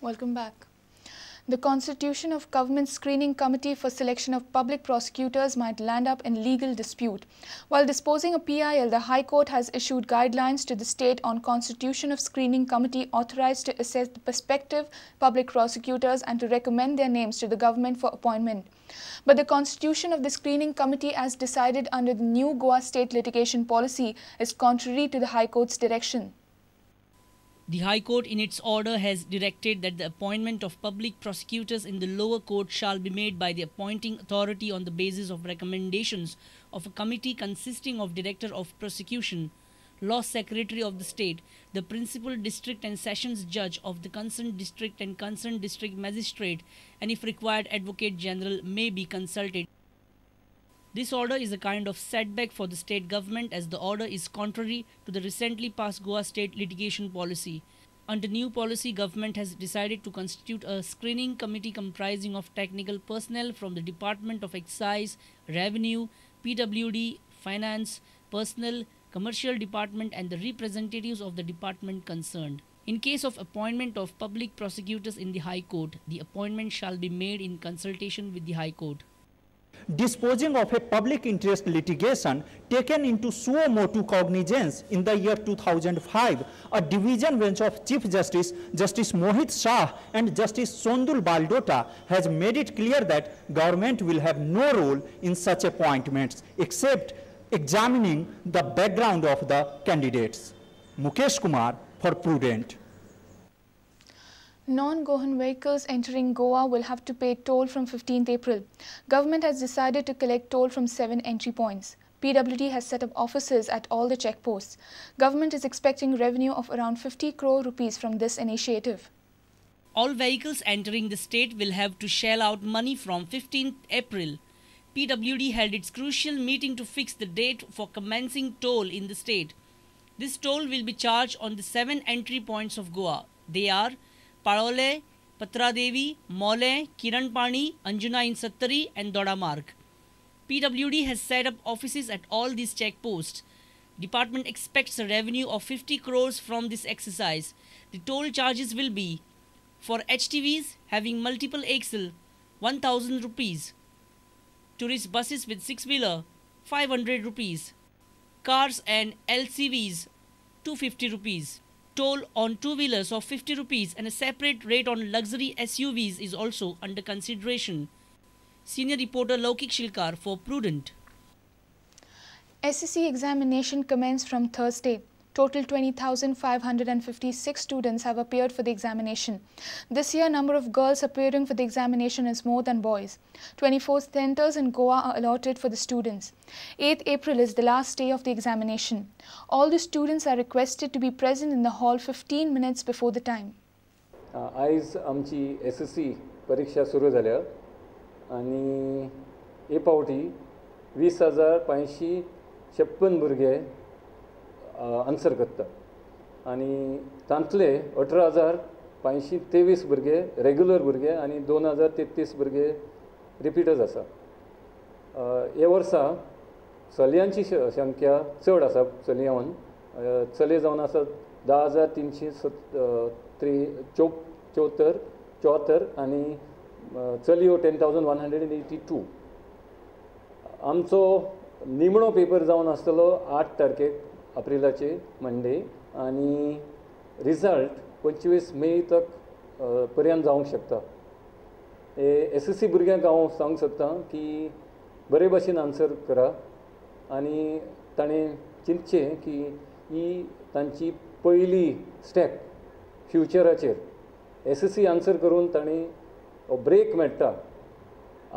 Welcome back. The constitution of Government Screening Committee for Selection of Public Prosecutors might land up in legal dispute. While disposing a PIL, the High Court has issued guidelines to the state on constitution of screening committee authorized to assess the prospective public prosecutors and to recommend their names to the government for appointment. But the constitution of the screening committee as decided under the new Goa state litigation policy is contrary to the High Court's direction. The High Court in its order has directed that the appointment of public prosecutors in the lower court shall be made by the appointing authority on the basis of recommendations of a committee consisting of Director of Prosecution, Law Secretary of the State, the Principal District and Sessions Judge of the concerned district and concerned district magistrate, and if required, Advocate General may be consulted. This order is a kind of setback for the state government as the order is contrary to the recently passed Goa state litigation policy. Under new policy, government has decided to constitute a screening committee comprising of technical personnel from the Department of Excise, Revenue, PWD, Finance, Personnel, Commercial Department and the representatives of the department concerned. In case of appointment of public prosecutors in the High Court, the appointment shall be made in consultation with the High Court. Disposing of a public interest litigation taken into suo motu cognizance in the year 2005, a division bench of Chief Justice, Justice Mohit Shah and Justice Sondul Baldota has made it clear that government will have no role in such appointments except examining the background of the candidates. Mukesh Kumar for Prudent. Non-Goan vehicles entering Goa will have to pay toll from 15th April. Government has decided to collect toll from 7 entry points. PWD has set up offices at all the checkposts. Government is expecting revenue of around 50 crore rupees from this initiative. All vehicles entering the state will have to shell out money from 15th April. PWD held its crucial meeting to fix the date for commencing toll in the state. This toll will be charged on the 7 entry points of Goa. They are Parole, Patradevi, Mole, Kiranpani, Anjuna in Sattari and Doda Marg. PWD has set up offices at all these checkposts. Department expects a revenue of 50 crores from this exercise. The toll charges will be for HTVs having multiple axle 1000 rupees, tourist buses with 6-wheeler 500 rupees, cars and LCVs 250 rupees. Toll on 2-wheelers of 50 rupees and a separate rate on luxury SUVs is also under consideration. Senior reporter Laukik Shilkar for Prudent. SSC examination commenced from Thursday. Total 20,556 students have appeared for the examination. This year, number of girls appearing for the examination is more than boys. 24 centers in Goa are allotted for the students. 8th April is the last day of the examination. All the students are requested to be present in the hall 15 minutes before the time. आयज आमची SSC परीक्षा सुरू जाल्या आणि हे पावटी 20,556 भुरगे answer करता आणि तांतले 18,523 भुरगे रेग्युलर भुरगे आणि 2,033 भुरगे रिपीटर्स आसा. ह्या वर्सा चलयांची संख्या चड आसा चलयांवन. चले जावन आसा 10,374 आणि चलयो 10,182. आमचो निमणो पेपर जावन आसतलो 8 तारखेक एप्रिलाचे मंडे आणि रिजल्ट 25 मे तक पर्यंत जावंक शकता. SSC भुरग्यांक हांव सांगूंक सोदतां की बरे भाशेन आन्सर करा आनी ताणें चिंतचें की ही तांची पयली स्टेप फ्युचराचेर. SSC आन्सर करून ताणें ब्रेक मेळटा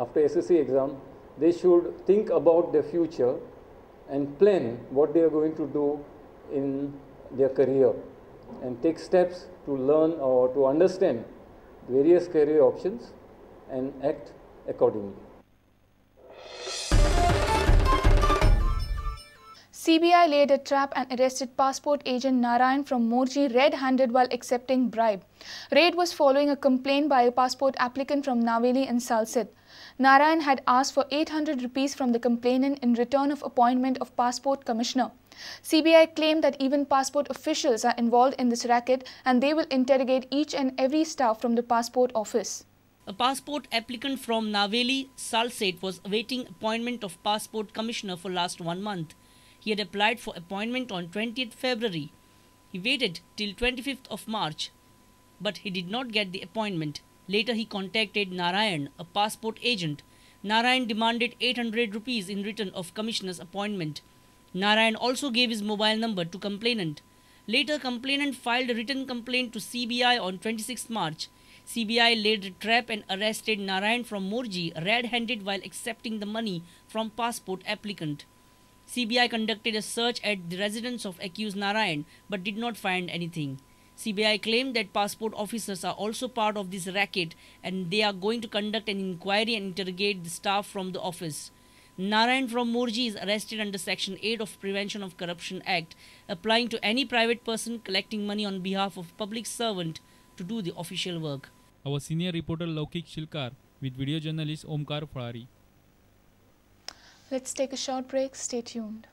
after SSC exam. They should think about the future and plan what they are going to do in their career and take steps to learn or to understand various career options and act accordingly. CBI laid a trap and arrested passport agent Narayan from Morji red-handed while accepting bribe. Raid was following a complaint by a passport applicant from Naveli and Salsit. Narayan had asked for 800 rupees from the complainant in return of appointment of passport commissioner. CBI claimed that even passport officials are involved in this racket and they will interrogate each and every staff from the passport office. A passport applicant from Naveli, Salsette, was awaiting appointment of Passport Commissioner for last 1 month. He had applied for appointment on 20th February. He waited till 25th of March, but he did not get the appointment. Later he contacted Narayan, a passport agent. Narayan demanded 800 rupees in return of Commissioner's appointment. Narayan also gave his mobile number to complainant. Later, complainant filed a written complaint to CBI on 26 March. CBI laid a trap and arrested Narayan from Morji red-handed while accepting the money from passport applicant. CBI conducted a search at the residence of accused Narayan but did not find anything. CBI claimed that passport officers are also part of this racket and they are going to conduct an inquiry and interrogate the staff from the office. Narayan from Morji is arrested under Section 8 of Prevention of Corruption Act, applying to any private person collecting money on behalf of public servant to do the official work. Our senior reporter Laukik Shilkar with video journalist Omkar Farari. Let's take a short break. Stay tuned.